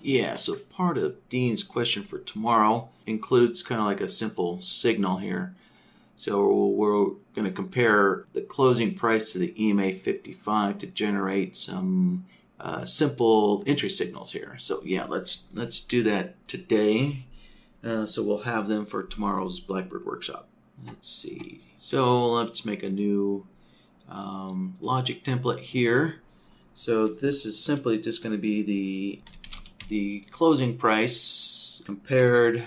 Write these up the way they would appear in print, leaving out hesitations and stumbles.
Yeah, so part of Dean's question for tomorrow includes kind of like a simple signal here. So we're going to compare the closing price to the EMA 55 to generate some simple entry signals here. So yeah, let's do that today. So we'll have them for tomorrow's Blackbird workshop. Let's see. So let's make a new logic template here. So this is simply just going to be the closing price compared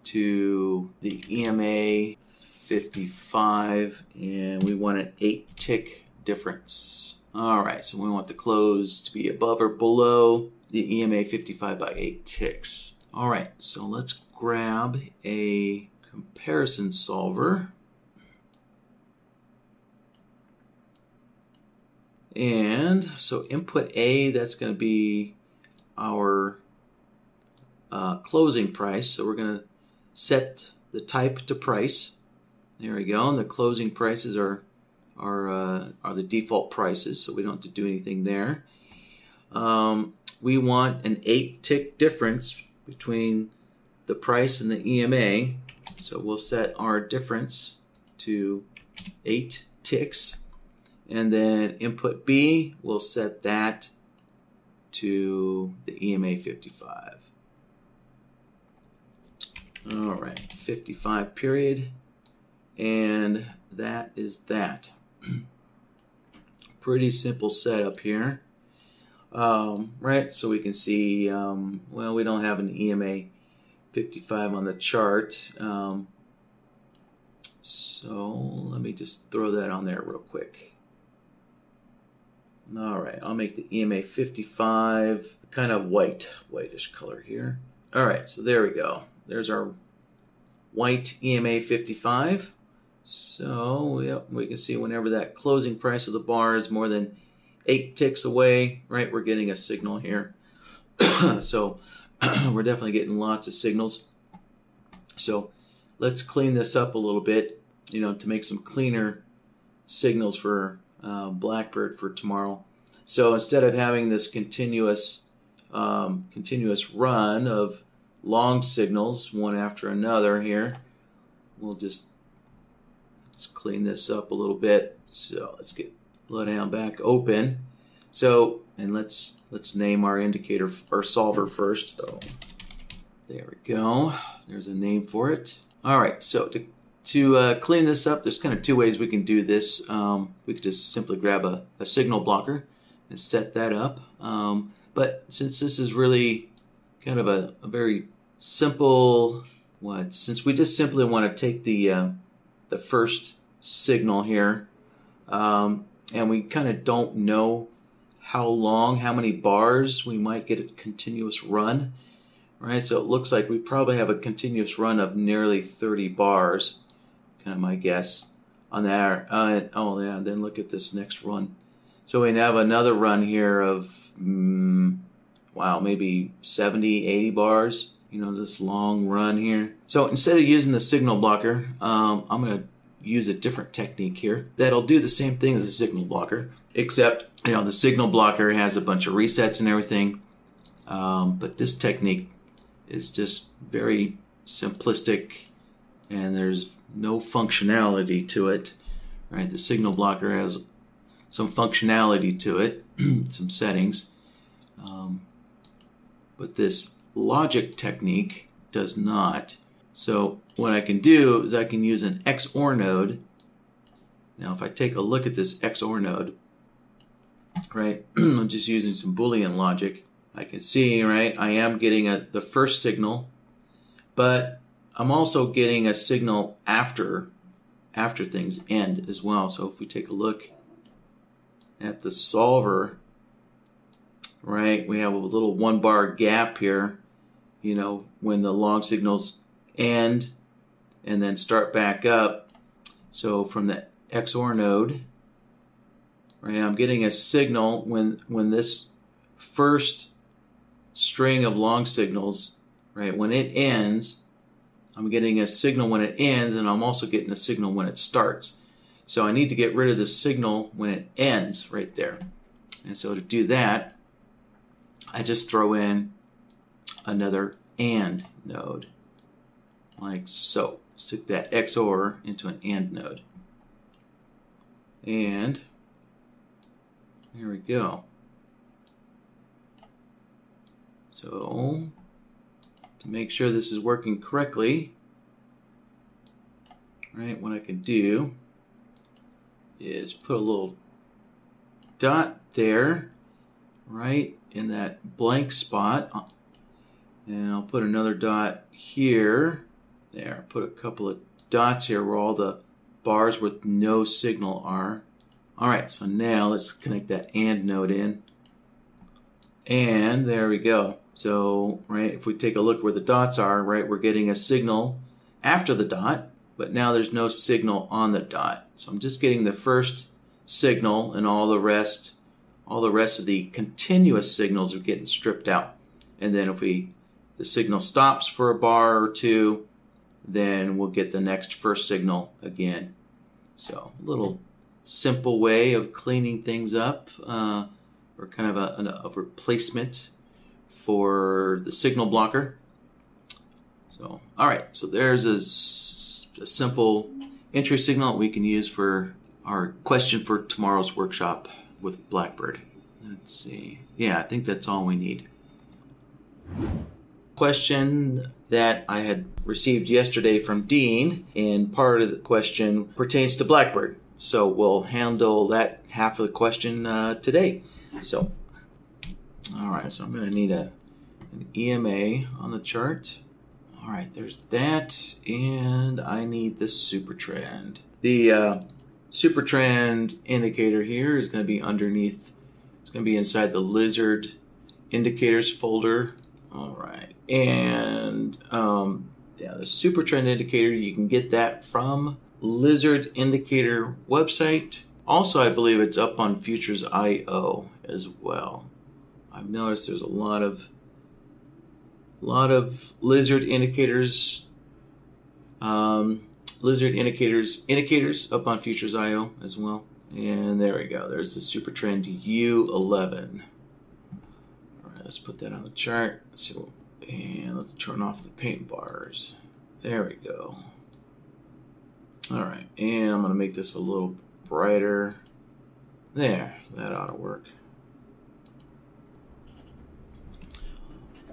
to the EMA 55, and we want an 8 tick difference. Alright, so we want the close to be above or below the EMA 55 by 8 ticks. Alright, so let's grab a comparison solver. And so input A, that's going to be our closing price. So we're going to set the type to price. There we go. And the closing prices are the default prices, so we don't have to do anything there. We want an 8 tick difference between the price and the EMA. So we'll set our difference to 8 ticks. And then input B, we'll set that to the EMA 55. All right, 55 period. And that is that. Pretty simple setup here. Right, so we can see, well, we don't have an EMA 55 on the chart. So let me just throw that on there real quick. All right, I'll make the EMA 55 kind of whitish color here. All right, so there we go. There's our white EMA 55. So yep, we can see whenever that closing price of the bar is more than 8 ticks away, right, we're getting a signal here. So we're definitely getting lots of signals. So let's clean this up a little bit, to make some cleaner signals for Blackbird for tomorrow. So instead of having this continuous run of long signals one after another here, let's clean this up a little bit. So let's get BloodHound back open. So, and let's name our indicator or solver first. So there we go. There's a name for it. All right. So to clean this up, there's kind of two ways we can do this. We could just simply grab a signal blocker and set that up. But since this is really kind of a very simple, since we just simply want to take the first signal here, and we kind of don't know how many bars we might get a continuous run, right? So it looks like we probably have a continuous run of nearly 30 bars, kind of my guess on that. Oh yeah, then look at this next run. So we have another run here of, wow, maybe 70, 80 bars, this long run here. So instead of using the signal blocker, I'm going to use a different technique here that'll do the same thing as a signal blocker, except the signal blocker has a bunch of resets and everything, but this technique is just very simplistic and there's no functionality to it, right? The signal blocker has some functionality to it, some settings, but this logic technique does not. So what I can do is I can use an XOR node. Now if I take a look at this XOR node, right, I'm just using some Boolean logic. I can see, right, I am getting the first signal, but I'm also getting a signal after things end as well. So if we take a look at the solver, right, we have a little 1 bar gap here, when the long signals end and then start back up. So from the XOR node, right, I'm getting a signal when this first string of long signals, right, when it ends, I'm getting a signal when it ends, and I'm also getting a signal when it starts. So I need to get rid of the signal when it ends right there. And so to do that, I just throw in another AND node, like so. Stick that XOR into an AND node. And there we go. So to make sure this is working correctly, right, what I can do is put a little dot there, right, in that blank spot. And I'll put another dot here. There, put a couple of dots here where all the bars with no signal are. Alright, so now let's connect that AND node in. And there we go. So, right, if we take a look where the dots are, right, we're getting a signal after the dot, but now there's no signal on the dot. So I'm just getting the first signal, and all the rest of the continuous signals are getting stripped out. And then if the signal stops for a bar or two, then we'll get the next first signal again. So a little simple way of cleaning things up, or kind of a replacement for the signal blocker. So, all right, so there's a simple entry signal we can use for our question for tomorrow's workshop with BlackBird. Let's see. Yeah, I think that's all we need. Question that I had received yesterday from Dean, and part of the question pertains to BlackBird. So we'll handle that half of the question today. So, all right, so I'm going to need an EMA on the chart. All right, there's that, and I need the super trend. The super trend indicator here is going to be underneath. It's going to be inside the lizard indicators folder. All right, and yeah, the super trend indicator, you can get that from Lizard Indicator website. Also, I believe it's up on Futures.io as well. I've noticed there's a lot of lizard indicators indicators up on Futures.io as well. And there we go. There's the super trend U11. All right, let's put that on the chart. And let's turn off the paint bars. There we go. All right, and I'm going to make this a little brighter. There, that ought to work.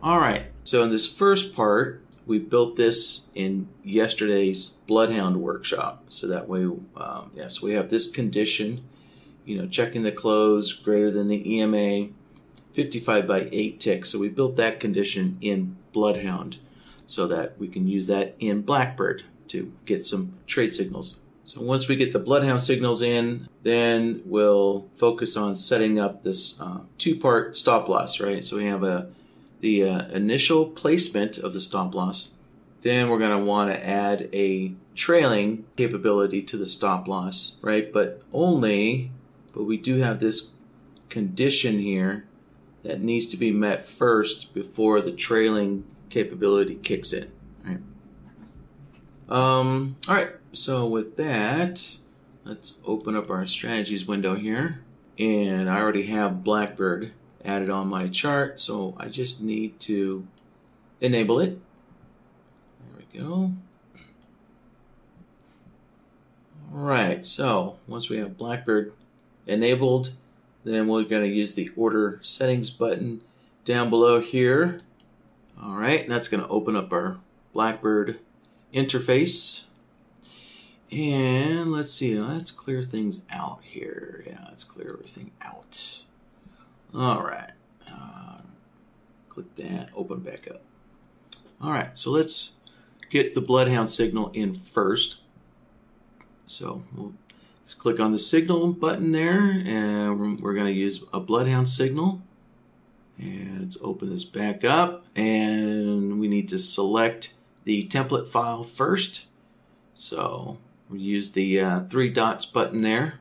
All right, so in this first part, we built this in yesterday's BloodHound workshop. So that way, so we have this condition, checking the close greater than the EMA, 55 by 8 ticks. So we built that condition in BloodHound so that we can use that in BlackBird to get some trade signals. So once we get the BloodHound signals in, then we'll focus on setting up this two-part stop loss, right? So we have the initial placement of the stop loss. Then we're going to want to add a trailing capability to the stop loss, right? But we do have this condition here that needs to be met first before the trailing capability kicks in, right? All right, so with that, let's open up our strategies window here. And I already have BlackBird added on my chart, so I just need to enable it. There we go. All right, so once we have BlackBird enabled, then we're going to use the order settings button down below here. All right, and that's going to open up our BlackBird interface. And let's see, let's clear things out here. Yeah, let's clear everything out. All right, click that, open back up. All right, so let's get the BloodHound signal in first. So let's click on the signal button there, and we're going to use a BloodHound signal. And let's open this back up, and we need to select the template file first. So we'll use the three dots button there.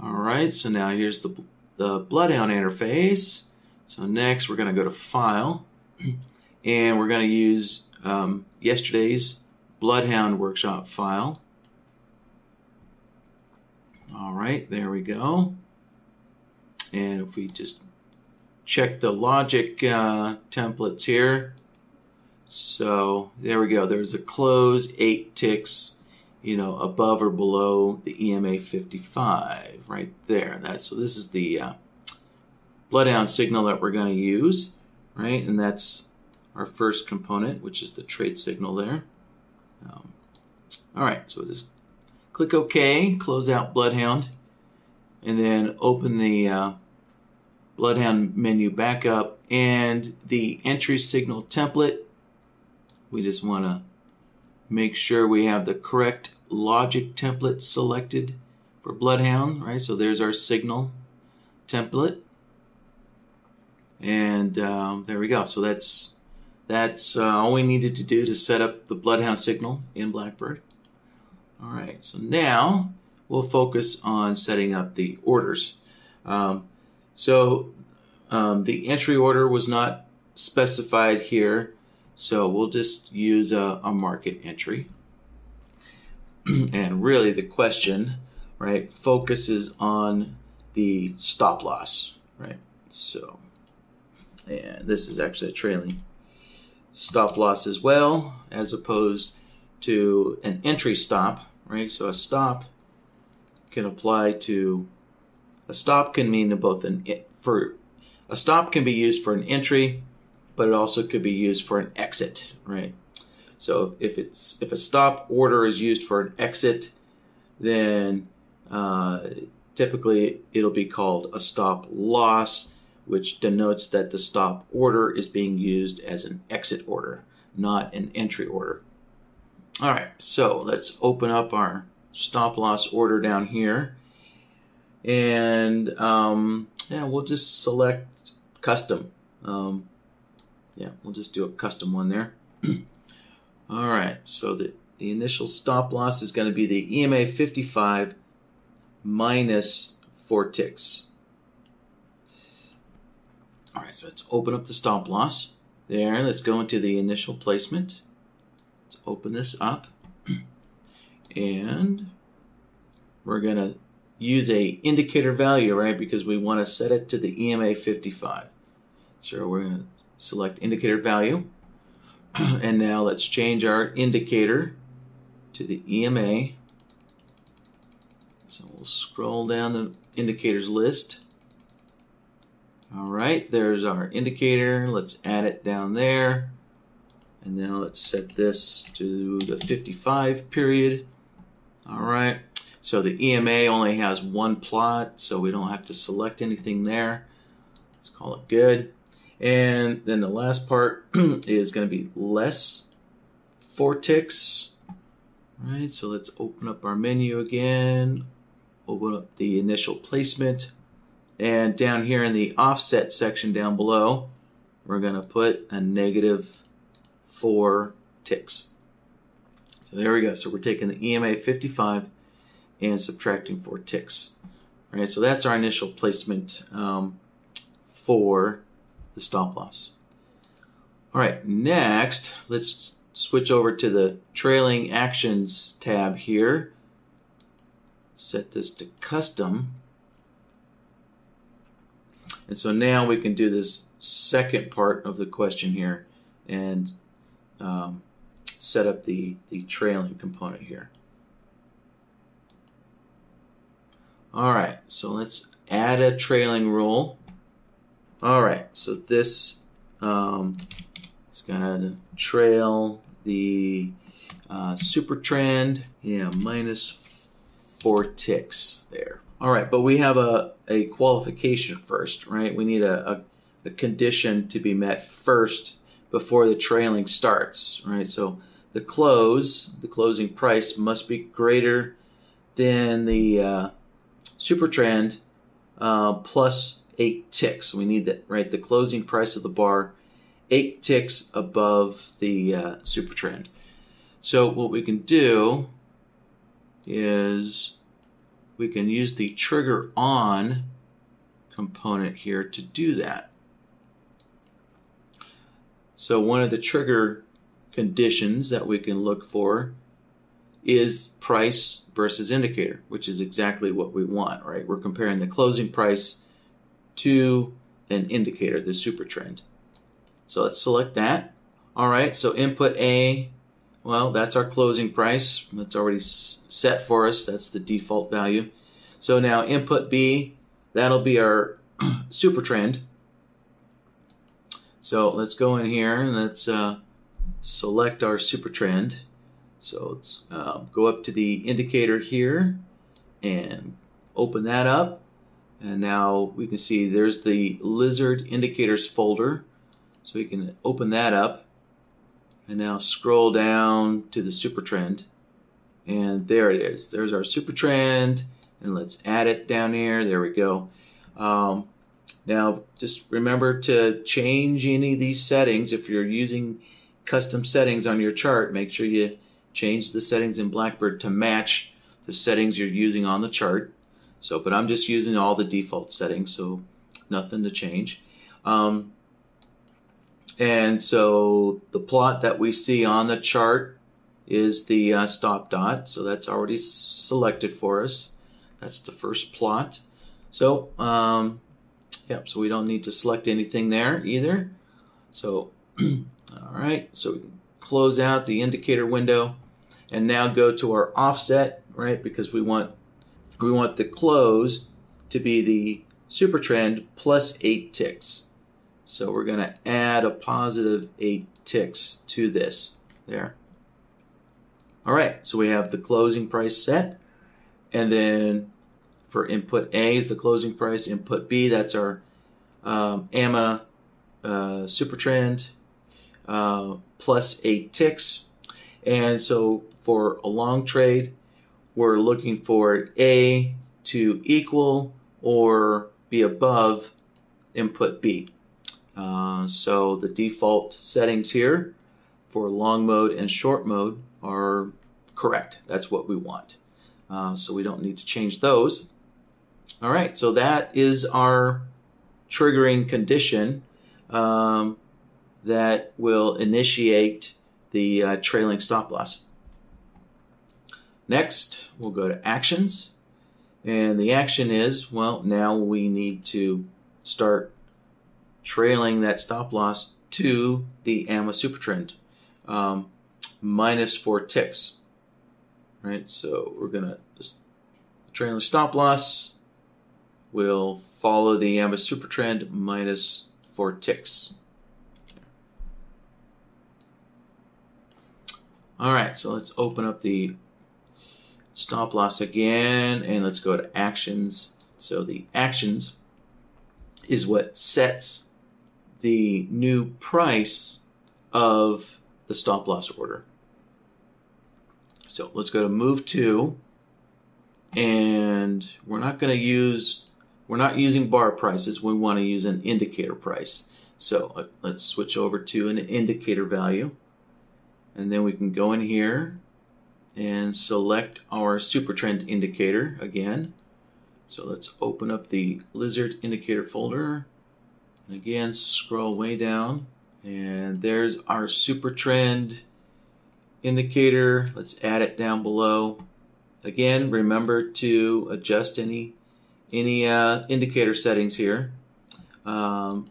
All right, so now here's the BloodHound interface. So next we're going to go to File, and we're going to use yesterday's BloodHound workshop file. All right, there we go. And if we just check the logic templates here. So there we go. There's a close 8 ticks, above or below the EMA 55 right there. So this is the BloodHound signal that we're going to use, right? And that's our first component, which is the trade signal there. All right, so just click OK, close out BloodHound, and then open the BloodHound menu back up, and the entry signal template. We just want to make sure we have the correct logic template selected for BloodHound, right? So there's our signal template, and there we go. So that's all we needed to do to set up the BloodHound signal in BlackBird. All right, so now we'll focus on setting up the orders. The entry order was not specified here, so we'll just use a market entry. And really the question, right, focuses on the stop loss, right? So, and this is actually a trailing stop loss as well, as opposed to an entry stop, right? So a stop can apply to, a stop can mean both a stop can be used for an entry, but it also could be used for an exit, right? So if a stop order is used for an exit, then typically it'll be called a stop loss, which denotes that the stop order is being used as an exit order, not an entry order. All right, so let's open up our stop loss order down here, and we'll just select custom. We'll just do a custom one there. All right, so the initial stop loss is going to be the EMA 55 minus 4 ticks. All right, so let's open up the stop loss there. Let's go into the initial placement. Let's open this up, and we're going to use a indicator value, right? Because we want to set it to the EMA 55. So we're going to select indicator value, and now let's change our indicator to the EMA. So we'll scroll down the indicators list. All right, there's our indicator. Let's add it down there. And now let's set this to the 55 period. All right, so the EMA only has one plot, so we don't have to select anything there. Let's call it good. And then the last part is going to be less 4 ticks. All right, so let's open up our menu again, open up the initial placement, and down here in the offset section down below, we're going to put a negative 4 ticks. So there we go. So we're taking the EMA 55 and subtracting 4 ticks. All right, so that's our initial placement for the stop loss. All right, next, let's switch over to the trailing actions tab here. Set this to custom. And so now we can do this second part of the question here and set up the trailing component here. All right, so let's add a trailing rule. All right, so this is gonna trail the super trend, minus 4 ticks there. All right, but we have a qualification first, right? We need a condition to be met first before the trailing starts, right? So the closing price must be greater than the super trend plus 8 ticks. We need that, right? The closing price of the bar 8 ticks above the super trend. So what we can do is we can use the trigger on component here to do that. So one of the trigger conditions that we can look for is price versus indicator, which is exactly what we want, right? We're comparing the closing price to an indicator, the super trend. So let's select that. All right, so input A, well, that's our closing price. That's already set for us. That's the default value. So now input B, that'll be our super trend. So let's go in here and let's select our super trend. So let's go up to the indicator here and open that up. And now we can see there's the lizard indicators folder. So we can open that up and now scroll down to the super trend. And there it is. There's our super trend. And let's add it down here. There we go. Now just remember to change any of these settings. If you're using custom settings on your chart, make sure you change the settings in Blackbird to match the settings you're using on the chart. So, but I'm just using all the default settings, so nothing to change. And so the plot that we see on the chart is the stop dot. So that's already selected for us. That's the first plot. So, yep, so we don't need to select anything there either. So, all right, so we can close out the indicator window and now go to our offset, right? Because we want the close to be the super trend plus 8 ticks. So we're going to add a positive 8 ticks to this there. All right, so we have the closing price set. And then for input A is the closing price. Input B, that's our AMA super trend plus 8 ticks. And so for a long trade, we're looking for A to equal or be above input B. So the default settings here for long mode and short mode are correct. That's what we want. So we don't need to change those. All right, so that is our triggering condition that will initiate the trailing stop loss. Next, we'll go to actions. And the action is, well, now we need to start trailing that stop loss to the AMA super trend, minus 4 ticks. Right, so we're going to trailing stop loss will follow the AMA super trend minus 4 ticks. All right, so let's open up the stop loss again and let's go to actions. So the actions is what sets the new price of the stop loss order. So let's go to move to, and we're not using bar prices. We want to use an indicator price. So let's switch over to an indicator value. And then we can go in here and select our super trend indicator again. So let's open up the lizard indicator folder. And again, scroll way down. And there's our super trend indicator. Let's add it down below. Again, remember to adjust any indicator settings here. And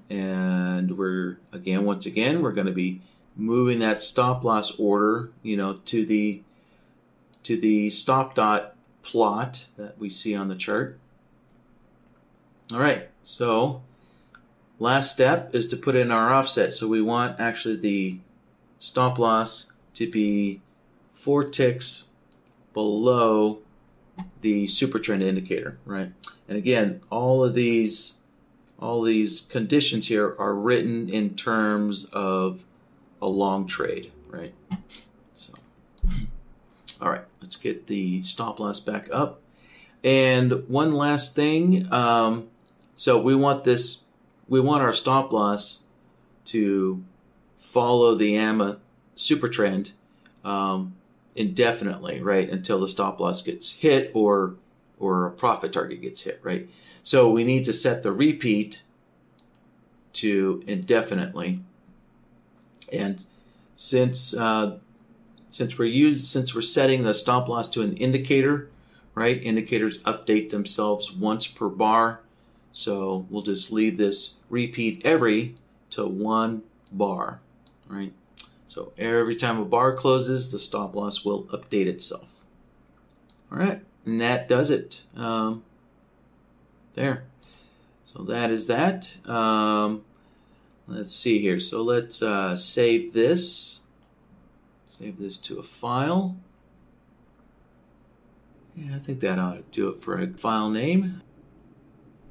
once again, we're going to be moving that stop loss order, to the stop dot plot that we see on the chart. All right, so last step is to put in our offset. So we want actually the stop loss to be 4 ticks below the super trend indicator, right? And again, all these conditions here are written in terms of a long trade, right? So, all right, let's get the stop loss back up. And one last thing, so we want our stop loss to follow the AMA super trend indefinitely, right, until the stop loss gets hit or a profit target gets hit, right? So we need to set the repeat to indefinitely. And since we're setting the stop loss to an indicator, right? Indicators update themselves once per bar. So we'll just leave this repeat every to one bar, right? So every time a bar closes, the stop loss will update itself. All right, and that does it. There. So that is that. Let's see here. So let's save this. Save this to a file. Yeah, I think that ought to do it for a file name.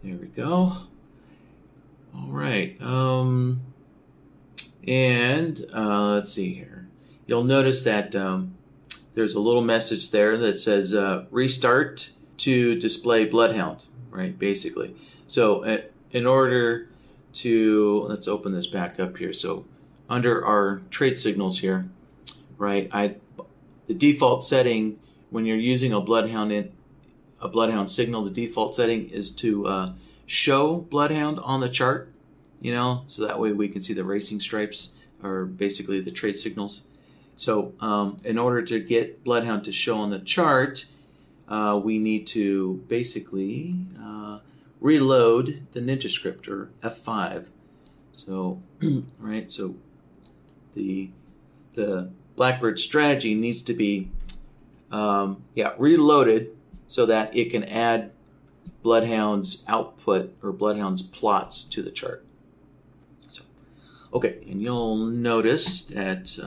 There we go. All right. Let's see here. You'll notice that there's a little message there that says restart to display BloodHound, right? Basically. So in order to, let's open this back up here. So under our trade signals here, right? The default setting when you're using a BloodHound signal, the default setting is to show BloodHound on the chart, you know, so that way we can see the racing stripes, or basically the trade signals. So in order to get BloodHound to show on the chart, we need to basically reload the Ninja script, or F5. So, right, so the BlackBird strategy needs to be reloaded so that it can add BloodHound's output or BloodHound's plots to the chart. So, okay, and you'll notice that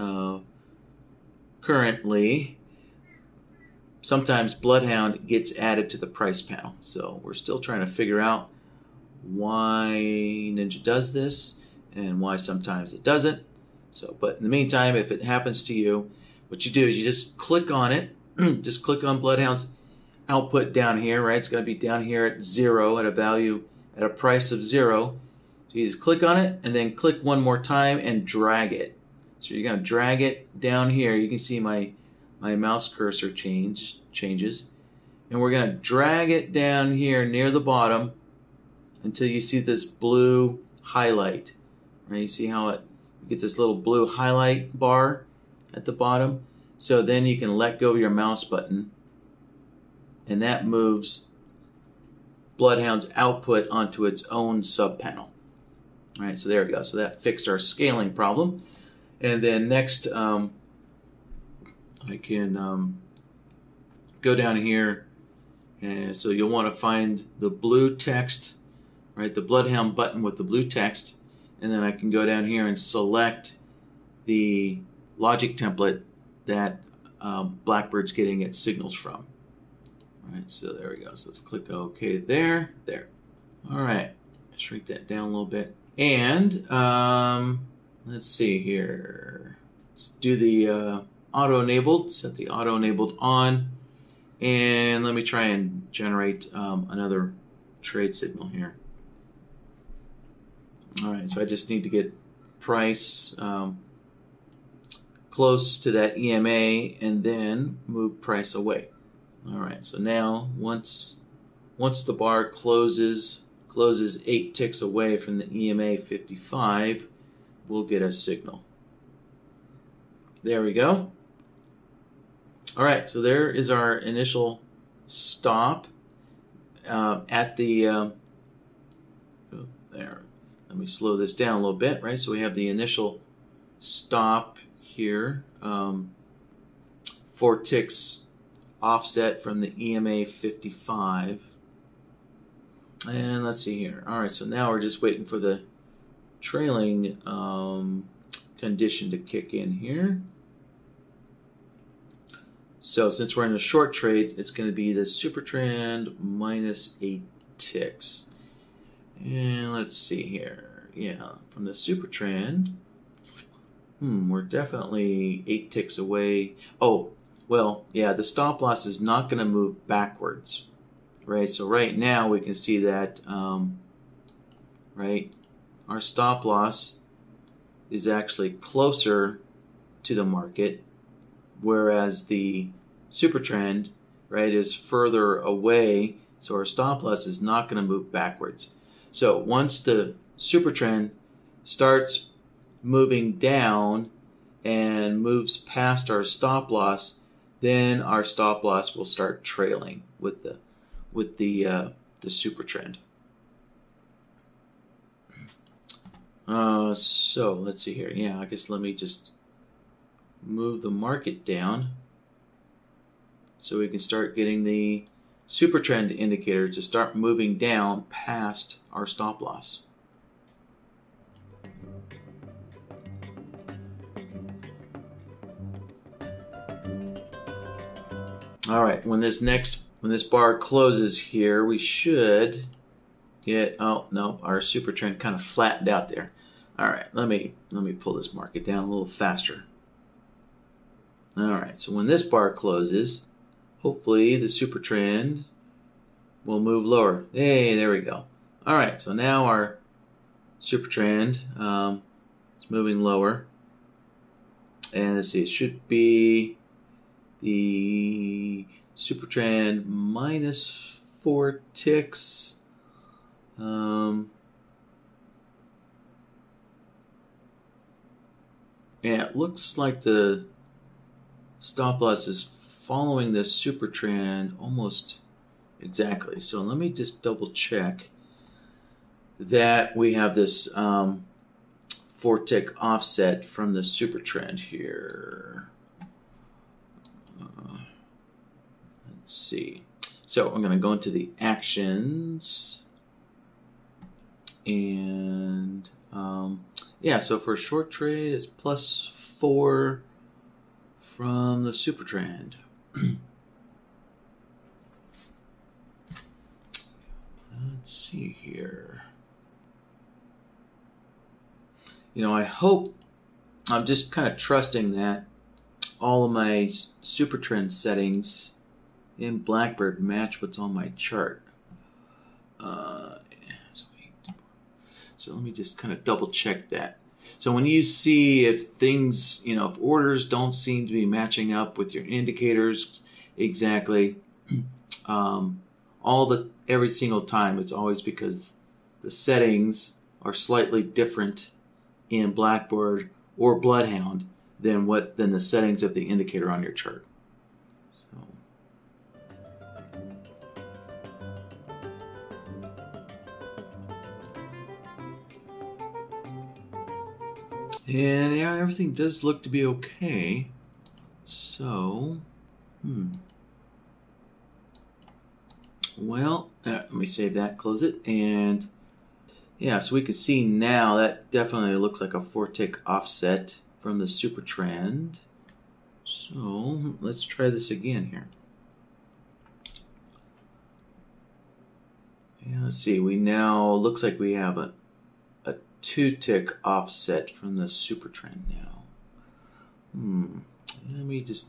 currently sometimes BloodHound gets added to the price panel. So we're still trying to figure out why Ninja does this and why sometimes it doesn't. So, but in the meantime, if it happens to you, what you do is you just click on it. Just click on BloodHound's output down here, right? It's going to be down here at 0 at a value, at a price of 0. So you just click on it and then click one more time and drag it. So you're going to drag it down here. You can see my mouse cursor changes. And we're going to drag it down here near the bottom until you see this blue highlight. Right? You see how you get this little blue highlight bar at the bottom? So then you can let go of your mouse button, and that moves BloodHound's output onto its own subpanel. All right, so there we go. So that fixed our scaling problem. And then next, I can go down here, and so you'll want to find the blue text, right? The BloodHound button with the blue text, and then I can go down here and select the logic template that BlackBird's getting its signals from. All right, so there we go. So let's click OK there. All right, shrink that down a little bit. And let's see here. Let's do the auto-enabled, set the auto-enabled on. And let me try and generate another trade signal here. All right, so I just need to get price close to that EMA and then move price away. All right, so now once the bar closes 8 ticks away from the EMA 55, we'll get a signal. There we go. All right, so there is our initial stop at the there. Let me slow this down a little bit, right? So we have the initial stop here, 4 ticks offset from the EMA 55. And let's see here. All right, so now we're just waiting for the trailing condition to kick in here. So since we're in a short trade, it's going to be the super trend minus 8 ticks. And let's see here. Yeah, from the super trend, we're definitely 8 ticks away. Oh, well, yeah, the stop loss is not going to move backwards, right? So right now we can see that, right, our stop loss is actually closer to the market, whereas the super trend, right, is further away. So our stop loss is not going to move backwards. So once the super trend starts moving down and moves past our stop loss, then our stop loss will start trailing with the super trend. So let's see here. Yeah, I guess let me just move the market down so we can start getting the super trend indicator to start moving down past our stop loss. All right, when this bar closes here, we should get, oh no, our super trend kind of flattened out there. All right, let me pull this market down a little faster. All right, so when this bar closes, hopefully the super trend will move lower. Hey, there we go. All right, so now our super trend is moving lower. And let's see, it should be the super trend minus 4 ticks. Yeah, it looks like the stop loss is following this super trend almost exactly. So let me just double check that we have this 4 tick offset from the super trend here. Let's see. So I'm going to go into the actions. And yeah, so for a short trade, it's plus 4 from the super trend. Let's see here. You know, I hope, I'm just kind of trusting that all of my super trend settings in BlackBird match what's on my chart. So let me just kind of double check that. So when you see if things, you know, if orders don't seem to be matching up with your indicators exactly, every single time, it's always because the settings are slightly different in BlackBird or BloodHound than the settings of the indicator on your chart. And yeah, everything does look to be okay. So, well, let me save that, close it, and yeah, so we can see now that definitely looks like a 4 tick offset from the super trend. So let's try this again here. Yeah, let's see. We now looks like we have a 2 tick offset from the super trend now. Let me just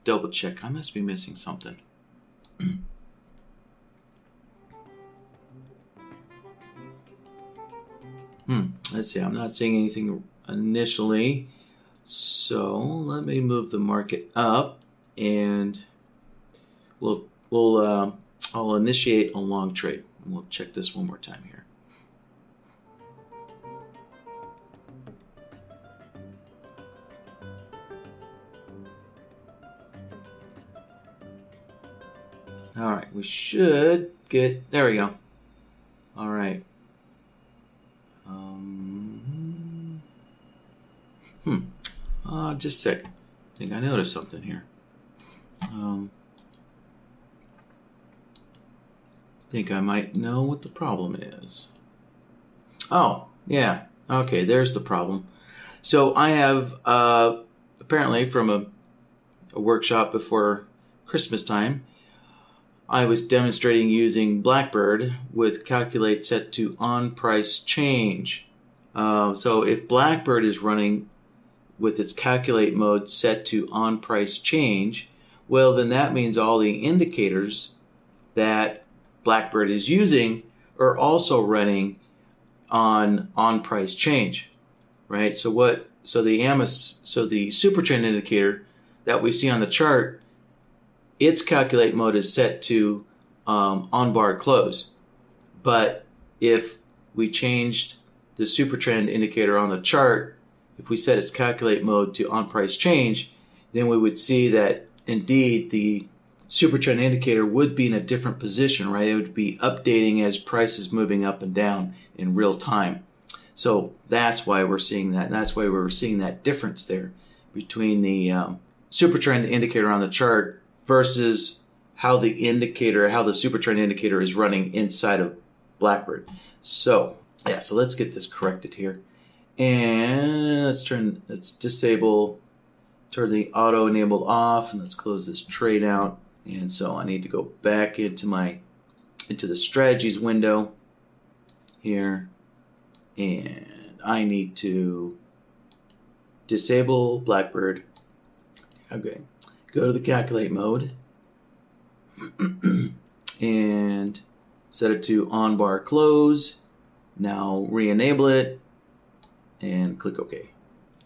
double check. I must be missing something. Let's see. I'm not seeing anything initially. So let me move the market up, and I'll initiate a long trade. And we'll check this one more time here. All right, we should get, there we go. All right. Just a sec. I think I noticed something here. I think I might know what the problem is. Oh, yeah. Okay, there's the problem. So I have, apparently from a workshop before Christmas time, I was demonstrating using BlackBird with calculate set to on price change. So if BlackBird is running with its calculate mode set to on price change, well, then that means all the indicators that BlackBird is using are also running on price change, right? So the super trend indicator that we see on the chart, its calculate mode is set to on bar close. But if we changed the super trend indicator on the chart, if we set its calculate mode to on price change, then we would see that indeed the super trend indicator would be in a different position, right? It would be updating as price is moving up and down in real time. So that's why we're seeing that. And that's why we're seeing that difference there between the super trend indicator on the chart versus how the super trend indicator is running inside of BlackBird. So yeah, so let's get this corrected here. And let's disable, turn the auto enabled off, and let's close this trade out. And so I need to go back into the strategies window here, and I need to disable BlackBird. Okay, go to the calculate mode and set it to on bar close. Now re-enable it and click OK.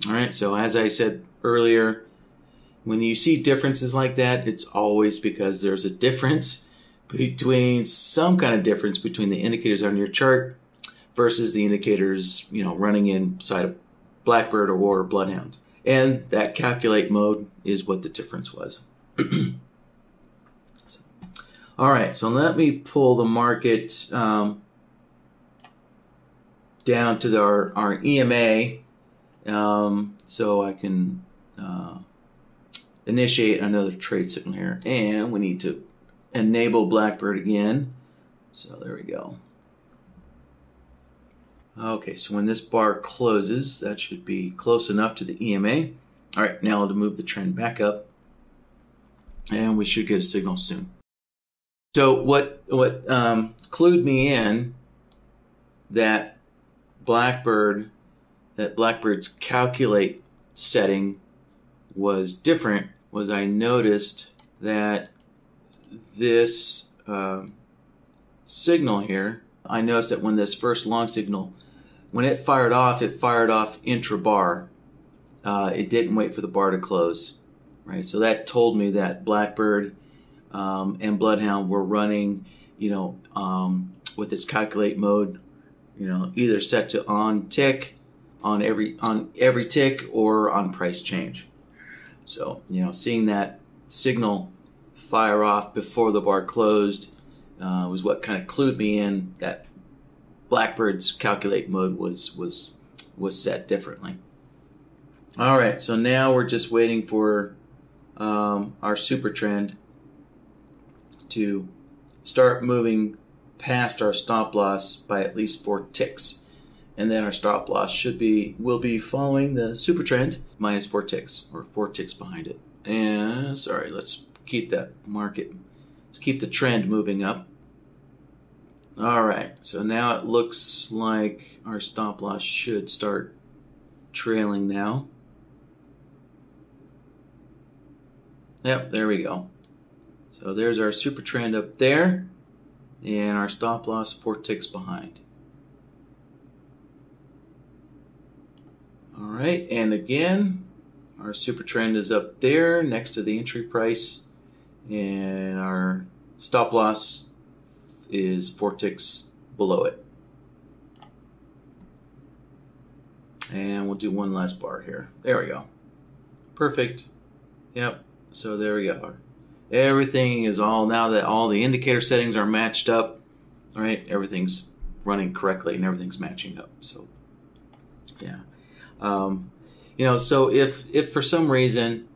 All right, so as I said earlier, when you see differences like that, it's always because there's a difference between the indicators on your chart versus the indicators, running inside of BlackBird or BloodHound. And that calculate mode is what the difference was. All right, so let me pull the market down to our EMA so I can initiate another trade signal here. And we need to enable BlackBird again. So there we go. Okay, so when this bar closes, that should be close enough to the EMA. All right, now to move the trend back up, and we should get a signal soon. So what clued me in that BlackBird's calculate setting was different was I noticed that this signal here, I noticed that when this first long signal, when it fired off intra-bar. It didn't wait for the bar to close, right? So that told me that BlackBird and BloodHound were running, with this calculate mode, either set to on tick, on every tick, or on price change. So, seeing that signal fire off before the bar closed was what kind of clued me in that BlackBird's calculate mode was set differently. All right, so now we're just waiting for our super trend to start moving past our stop loss by at least 4 ticks, and then our stop loss will be following the super trend minus 4 ticks, or 4 ticks behind it. And sorry, let's keep the trend moving up. All right, so now it looks like our stop loss should start trailing now. Yep, there we go. So there's our super trend up there, and our stop loss 4 ticks behind. All right, and again, our super trend is up there next to the entry price, and our stop loss is 4 ticks below it. And we'll do one last bar here. There we go. Perfect. Yep. So there we go. Everything is now that all the indicator settings are matched up, right? Everything's running correctly and everything's matching up. So, yeah. So if for some reason,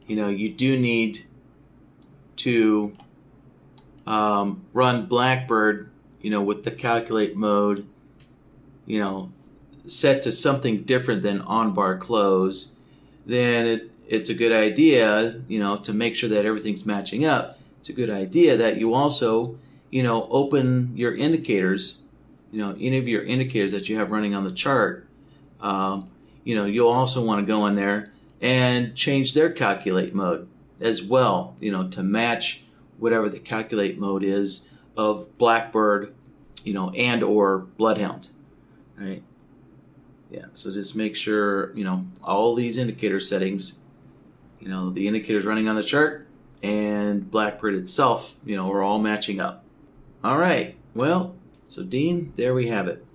you do need to run BlackBird, with the calculate mode, set to something different than on bar close, then it's a good idea, to make sure that everything's matching up. It's a good idea that you also, open your indicators, any of your indicators that you have running on the chart. You'll also want to go in there and change their calculate mode as well, to match whatever the calculate mode is of BlackBird, and or BloodHound, right? Yeah, so just make sure, all these indicator settings, the indicators running on the chart and BlackBird itself, are all matching up. All right, well, so Dean, there we have it.